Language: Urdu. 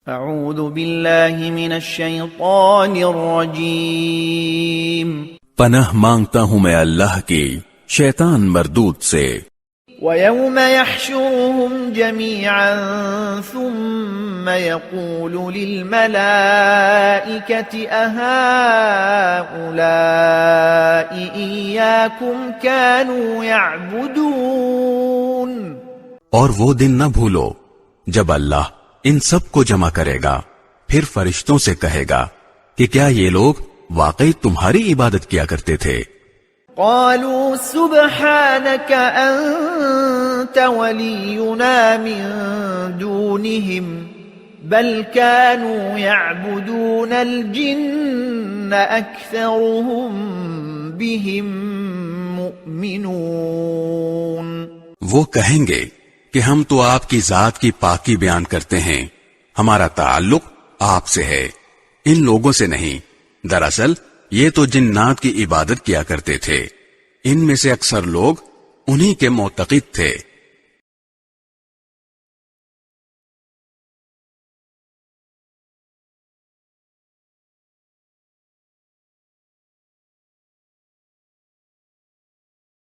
اعوذ باللہ من الشیطان الرجیم پناہ مانگتا ہوں میں اللہ کی شیطان مردود سے۔ وَيَوْمَ يَحْشُرُهُمْ جَمِيعًا ثُمَّ يَقُولُ لِلْمَلَائِكَةِ أَهَؤُلَاءِ إِيَّاكُمْ كَانُوا يَعْبُدُونَ۔ اور وہ دن نہ بھولو جب اللہ ان سب کو جمع کرے گا، پھر فرشتوں سے کہے گا کہ کیا یہ لوگ واقعی تمہاری عبادت کیا کرتے تھے؟ قالوا سبحانك أنت ولينا من دونهم بل كانوا يعبدون الجن أكثرهم بهم مؤمنون۔ وہ کہیں گے کہ ہم تو آپ کی ذات کی پاکی بیان کرتے ہیں، ہمارا تعلق آپ سے ہے، ان لوگوں سے نہیں۔ دراصل یہ تو جنات کی عبادت کیا کرتے تھے، ان میں سے اکثر لوگ انہی کے معتقد تھے۔